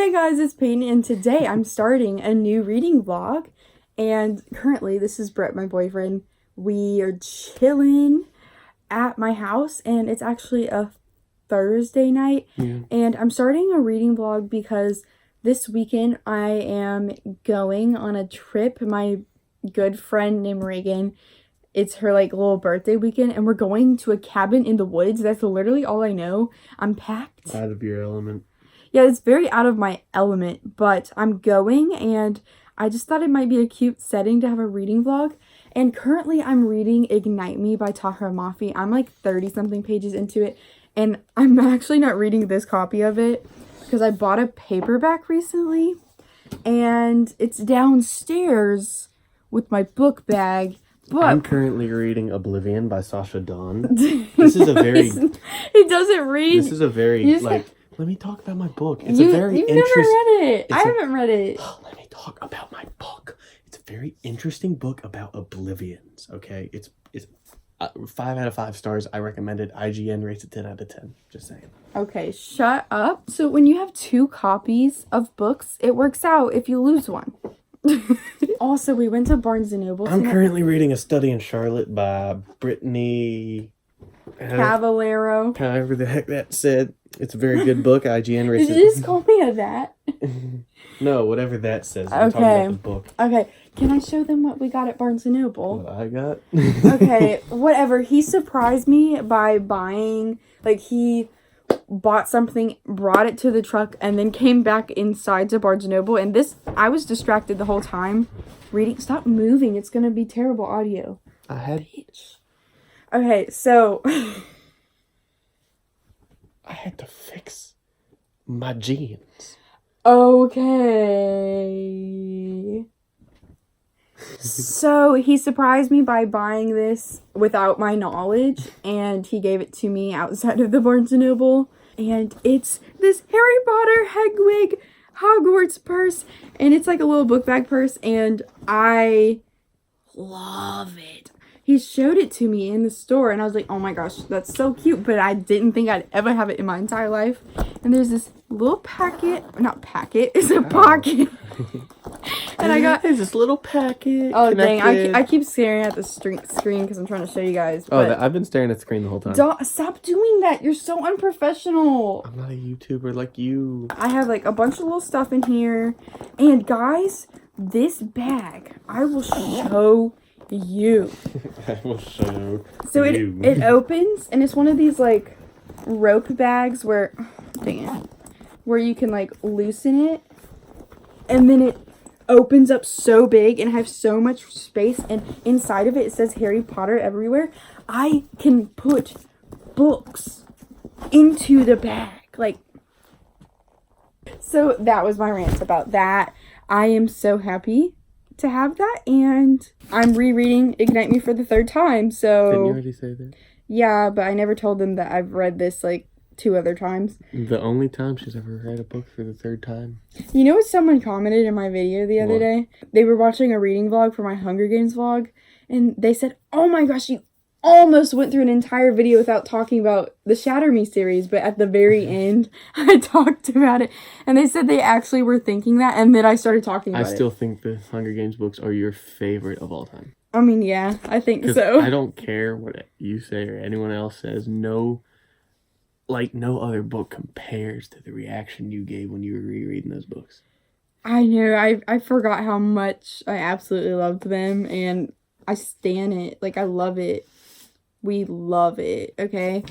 Hey guys, it's Peyton, and today I'm starting a new reading vlog. And currently, this is Brett, my boyfriend. We are chilling at my house, and it's actually a Thursday night. And I'm starting a reading vlog because this weekend I am going on a trip. My good friend named Reagan, it's her like little birthday weekend, and we're going to a cabin in the woods. That's literally all I know. I'm packed. Out of your element. Yeah, it's very out of my element, but I'm going, and I just thought it might be a cute setting to have a reading vlog. And currently I'm reading Ignite Me by Tahira Mafi. I'm like 30-something pages into it, and I'm actually not reading this copy of it because I bought a paperback recently, and it's downstairs with my book bag. But I'm currently reading Oblivion by Sasha Dawn. This is a very... He doesn't read. This is a very, like... Let me talk about my book. It's a very interesting... You've never read it. I haven't read it. Let me talk about my book. It's a very interesting book about oblivions, okay? It's 5 out of 5 stars. I recommend it. IGN rates it 10 out of 10. Just saying. Okay, shut up. So when you have 2 copies of books, it works out if you lose one. Also, we went to Barnes & Noble. I'm currently reading A Study in Charlotte by Brittany... Cavallero. However the heck that said. It's a very good book. IGN rates Did you just call me a that? No, whatever that says. I'm talking about the book. Okay, can I show them what we got at Barnes & Noble? What I got? Okay, whatever. He surprised me by buying, like, he bought something, brought it to the truck, and then came back inside to Barnes & Noble. And this, I was distracted the whole time reading. Stop moving. It's going to be terrible audio. Okay, so... I had to fix my jeans. Okay. So he surprised me by buying this without my knowledge, and he gave it to me outside of the Barnes & Noble. And it's this Harry Potter Hedwig Hogwarts purse, and it's like a little book bag purse, and I love it. He showed it to me in the store, and I was like, oh my gosh, that's so cute, but I didn't think I'd ever have it in my entire life. And there's this little packet, not packet, it's a pocket. And I got... There's this little packet. Oh, dang, I keep staring at the screen because I'm trying to show you guys. But I've been staring at the screen the whole time. Stop doing that. You're so unprofessional. I'm not a YouTuber like you. I have, like, a bunch of little stuff in here. And, guys, this bag, I will show you. I will show so you. It opens, and it's one of these like rope bags where where you can like loosen it, and then it opens up so big and have so much space, and inside of it says Harry Potter everywhere. I can put books into the bag, like. So that was my rant about that. I am so happy to have that, and I'm rereading Ignite Me for the 3rd time, so... Didn't you already say that? Yeah, but I never told them that I've read this, like, 2 other times. The only time she's ever read a book for the 3rd time. You know what someone commented in my video the other day? They were watching a reading vlog for my Hunger Games vlog, and they said, oh my gosh, you almost went through an entire video without talking about the Shatter Me series, but at the very end, I talked about it. And they said they actually were thinking that, and then I started talking about it. I still think the Hunger Games books are your favorite of all time. I mean, yeah, I think so. I don't care what you say or anyone else says. No other book compares to the reaction you gave when you were rereading those books. I know. I forgot how much I absolutely loved them, and I stan it. Like, I love it. We love it, okay?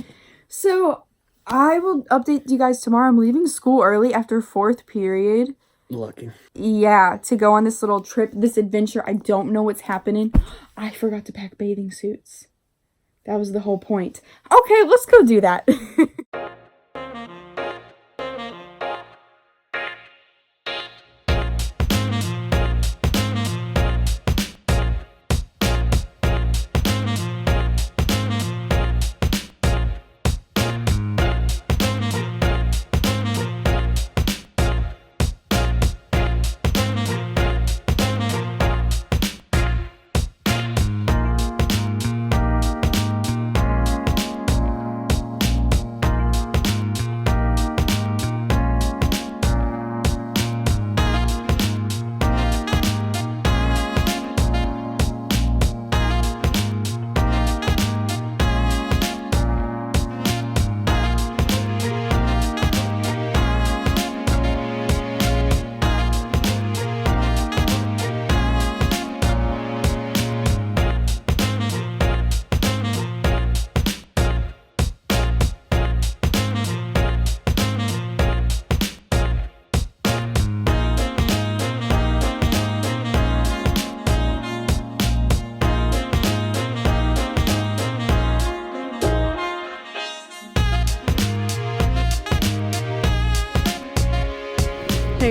So, I will update you guys tomorrow. I'm leaving school early after 4th period. Lucky. Yeah, to go on this little trip, this adventure. I don't know what's happening. I forgot to pack bathing suits. That was the whole point. Okay, let's go do that.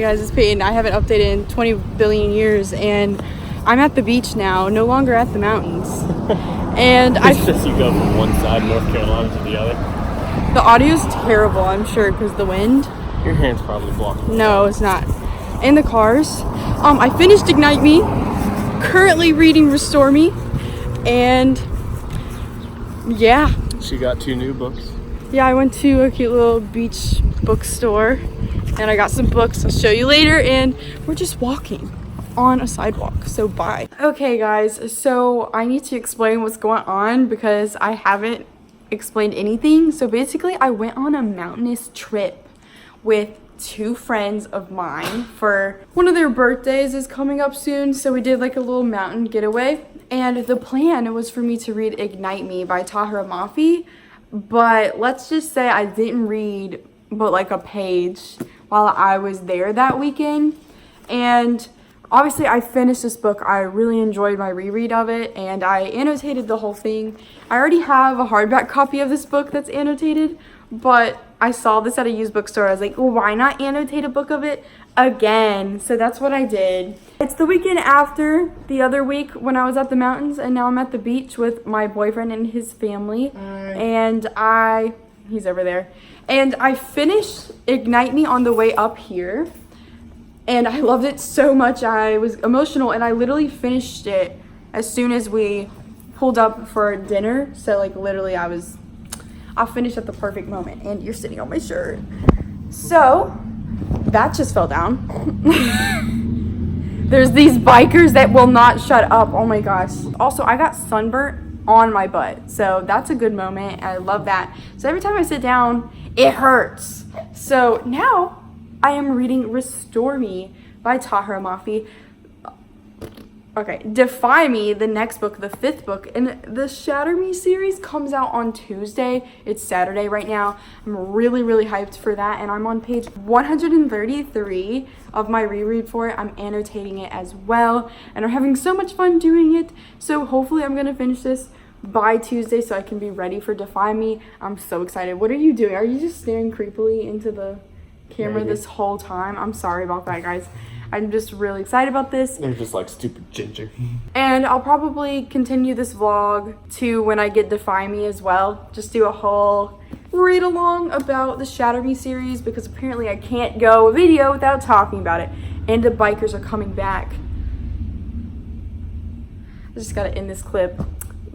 guys, it's Peyton. I haven't updated in 20 billion years, and I'm at the beach now, no longer at the mountains. And It's just you go from one side, North Carolina, to the other. The audio's terrible, I'm sure, because the wind. Your hand's probably blocked. No, it's not. In the cars. I finished Ignite Me, currently reading Restore Me, and yeah. She got 2 new books. Yeah, I went to a cute little beach bookstore, and I got some books I'll show you later, and we're just walking on a sidewalk, so bye. Okay guys, so I need to explain what's going on because I haven't explained anything. So basically I went on a mountainous trip with 2 friends of mine for one of their birthdays is coming up soon, so we did like a little mountain getaway, and the plan was for me to read Ignite Me by Tahira Mafi, but let's just say I didn't read but like a page while I was there that weekend. And obviously I finished this book. I really enjoyed my reread of it, and I annotated the whole thing. I already have a hardback copy of this book that's annotated, but I saw this at a used bookstore. I was like, well, why not annotate a book of it again? So that's what I did. It's the weekend after the other week when I was at the mountains, and now I'm at the beach with my boyfriend and his family. And he's over there. And I finished Ignite Me on the way up here, and I loved it so much. I was emotional, and I literally finished it as soon as we pulled up for dinner. So like literally I finished at the perfect moment, and you're sitting on my shirt. So that just fell down. There's these bikers that will not shut up. Oh my gosh. Also, I got sunburnt on my butt, so that's a good moment. I love that. So every time I sit down, it hurts. So now I am reading Restore Me by Tahira Mafi. Okay, Defy Me, the next book, the 5th book, and the Shatter Me series comes out on Tuesday. It's Saturday right now. I'm really, really hyped for that, and I'm on page 133 of my reread for it. I'm annotating it as well, and I'm having so much fun doing it. So hopefully I'm gonna finish this by Tuesday so I can be ready for Defy Me. I'm so excited. What are you doing? Are you just staring creepily into the camera this whole time? I'm sorry about that, guys. I'm just really excited about this. They're just like stupid ginger. And I'll probably continue this vlog to when I get Defy Me as well. Just do a whole read along about the Shatter Me series, because apparently I can't go a video without talking about it. And the bikers are coming back. I just gotta end this clip.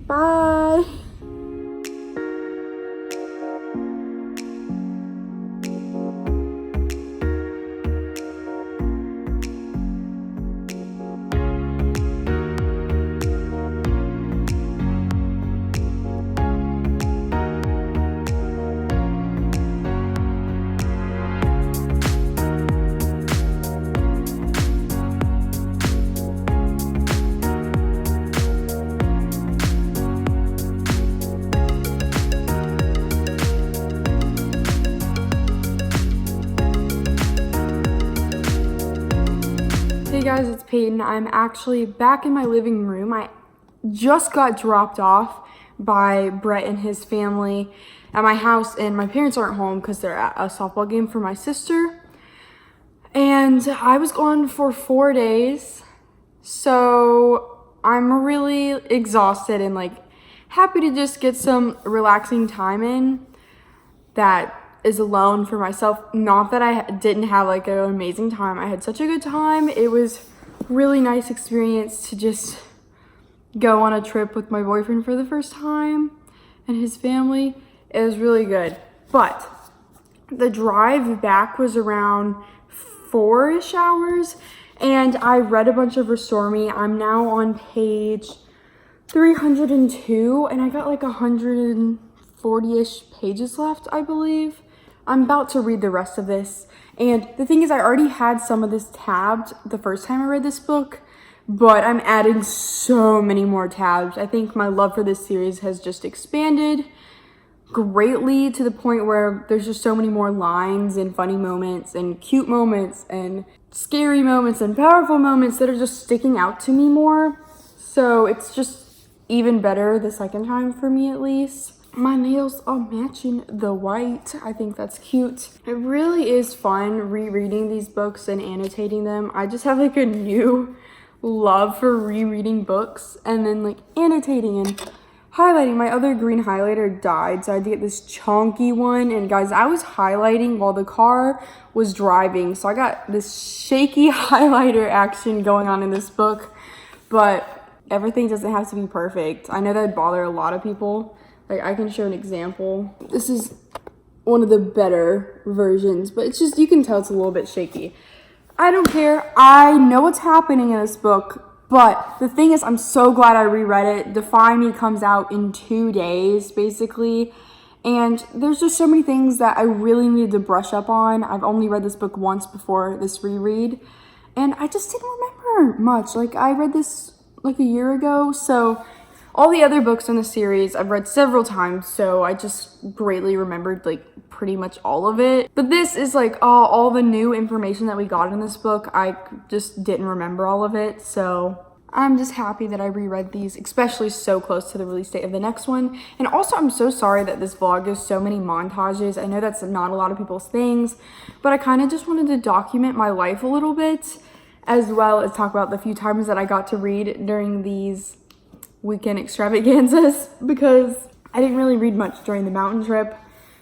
Bye. Hey guys, it's Peyton. I'm actually back in my living room. I just got dropped off by Brett and his family at my house, and my parents aren't home because they're at a softball game for my sister. And I was gone for 4 days, so I'm really exhausted and like happy to just get some relaxing time in that is alone for myself. Not that I didn't have like an amazing time. I had such a good time. It was really nice experience to just go on a trip with my boyfriend for the first time and his family. It was really good. But the drive back was around 4-ish hours, and I read a bunch of Restore Me. I'm now on page 302, and I got like 140-ish pages left, I believe. I'm about to read the rest of this, and the thing is, I already had some of this tabbed the first time I read this book, but I'm adding so many more tabs. I think my love for this series has just expanded greatly to the point where there's just so many more lines and funny moments and cute moments and scary moments and powerful moments that are just sticking out to me more. So it's just even better the second time for me, at least. My nails are matching the white. I think that's cute. It really is fun rereading these books and annotating them. I just have like a new love for rereading books and then like annotating and highlighting. My other green highlighter died, so I had to get this chunky one. And guys, I was highlighting while the car was driving, so I got this shaky highlighter action going on in this book. But everything doesn't have to be perfect. I know that'd bother a lot of people. Like, I can show an example. This is one of the better versions, but it's just, you can tell it's a little bit shaky. I don't care. I know what's happening in this book, but the thing is, I'm so glad I reread it. Defy Me comes out in 2 days, basically. And there's just so many things that I really needed to brush up on. I've only read this book once before this reread, and I just didn't remember much. Like, I read this like a year ago, so all the other books in the series I've read several times, so I just greatly remembered like pretty much all of it. But this is like all the new information that we got in this book. I just didn't remember all of it, so I'm just happy that I reread these, especially so close to the release date of the next one. And also, I'm so sorry that this vlog has so many montages. I know that's not a lot of people's things, but I kind of just wanted to document my life a little bit, as well as talk about the few times that I got to read during these weekend extravaganzas, because I didn't really read much during the mountain trip.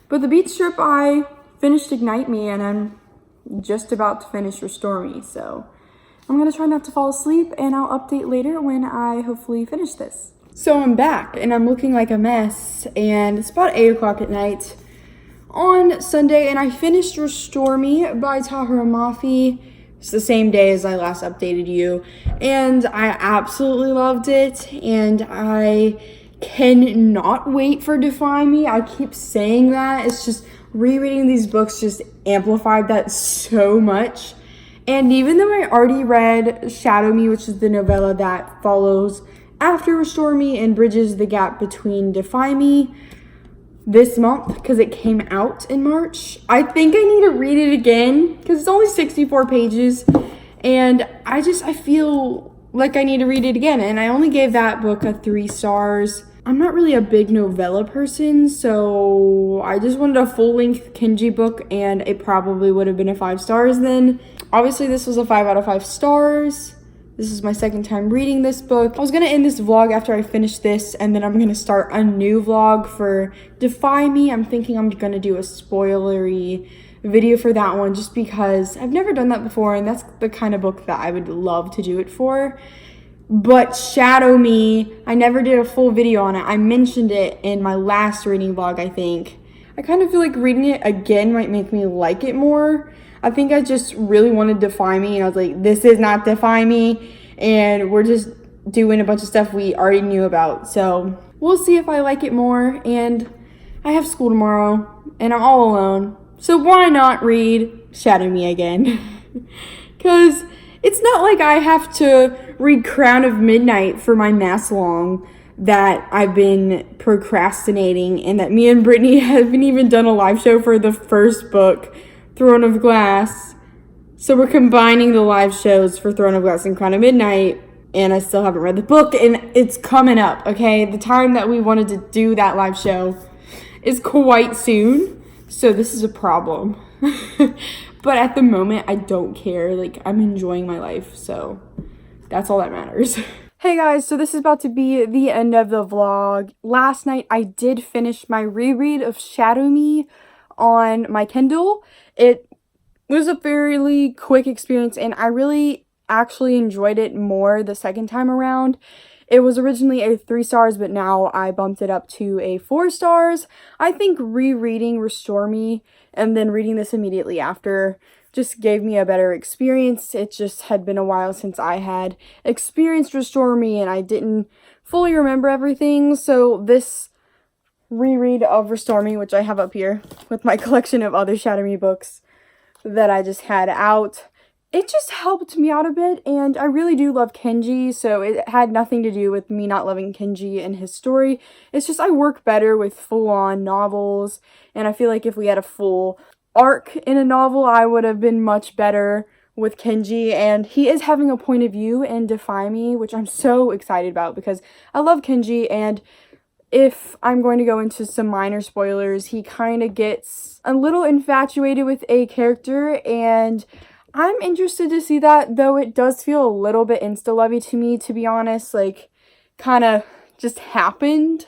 But the beach trip, I finished Ignite Me, and I'm just about to finish Restore Me, so I'm gonna try not to fall asleep, and I'll update later when I hopefully finish this. So I'm back, and I'm looking like a mess, and it's about 8 o'clock at night on Sunday, and I finished Restore Me by Tahira Mafi. It's the same day as I last updated you, and I absolutely loved it, and I cannot wait for Defy Me. I keep saying that. It's just rereading these books just amplified that so much. And even though I already read Shadow Me, which is the novella that follows after Restore Me and bridges the gap between Defy Me this month, because it came out in March, I think I need to read it again because it's only 64 pages, and I feel like I need to read it again. And I only gave that book a 3 stars. I'm not really a big novella person, so I just wanted a full-length Kenji book, and it probably would have been a 5 stars then. Obviously, this was a 5 out of 5 stars. This is my second time reading this book. I was gonna end this vlog after I finish this, and then I'm gonna start a new vlog for Defy Me. I'm thinking I'm gonna do a spoilery video for that one, just because I've never done that before, and that's the kind of book that I would love to do it for. But Shadow Me, I never did a full video on it. I mentioned it in my last reading vlog, I think. I kind of feel like reading it again might make me like it more. I think I just really wanted Defy Me, and I was like, this is not Defy Me, and we're just doing a bunch of stuff we already knew about. So we'll see if I like it more, and I have school tomorrow, and I'm all alone. So why not read Shadow Me again? Because it's not like I have to read Crown of Midnight for my mass long that I've been procrastinating, and that me and Brittany haven't even done a live show for the first book, Throne of Glass. So we're combining the live shows for Throne of Glass and Crown of Midnight, and I still haven't read the book, and it's coming up, okay? The time that we wanted to do that live show is quite soon, so this is a problem. But at the moment, I don't care. Like, I'm enjoying my life, so that's all that matters. Hey guys, so this is about to be the end of the vlog. Last night, I did finish my reread of Shadow Me on my Kindle. It was a fairly quick experience, and I really actually enjoyed it more the second time around. It was originally a 3 stars, but now I bumped it up to a 4 stars. I think rereading Restore Me and then reading this immediately after just gave me a better experience. It just had been a while since I had experienced Restore Me, and I didn't fully remember everything. So this reread of Restore Me, which I have up here with my collection of other Shadow Me books that I just had out, it just helped me out a bit. And I really do love Kenji, so it had nothing to do with me not loving Kenji and his story. It's just I work better with full-on novels, and I feel like if we had a full arc in a novel, I would have been much better with Kenji. And he is having a point of view in Defy Me, which I'm so excited about because I love Kenji, and if I'm going to go into some minor spoilers, he kind of gets a little infatuated with a character, and I'm interested to see that, though it does feel a little bit insta-lovey to me, to be honest, like, kind of just happened.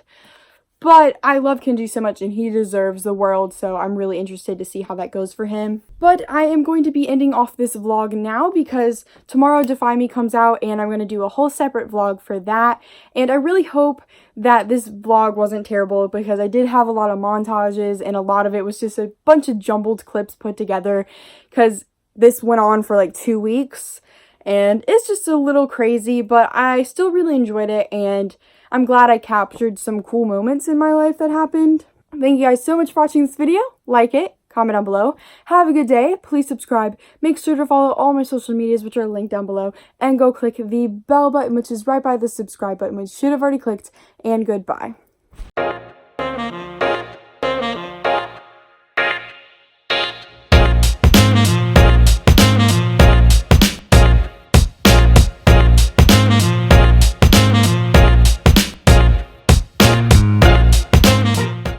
But I love Kenji so much, and he deserves the world, so I'm really interested to see how that goes for him. But I am going to be ending off this vlog now because tomorrow Defy Me comes out, and I'm going to do a whole separate vlog for that. And I really hope that this vlog wasn't terrible because I did have a lot of montages, and a lot of it was just a bunch of jumbled clips put together because this went on for like 2 weeks. And it's just a little crazy, but I still really enjoyed it, and I'm glad I captured some cool moments in my life that happened. Thank you guys so much for watching this video. Like it, comment down below. Have a good day. Please subscribe. Make sure to follow all my social medias, which are linked down below. And go click the bell button, which is right by the subscribe button, which you should have already clicked. And goodbye.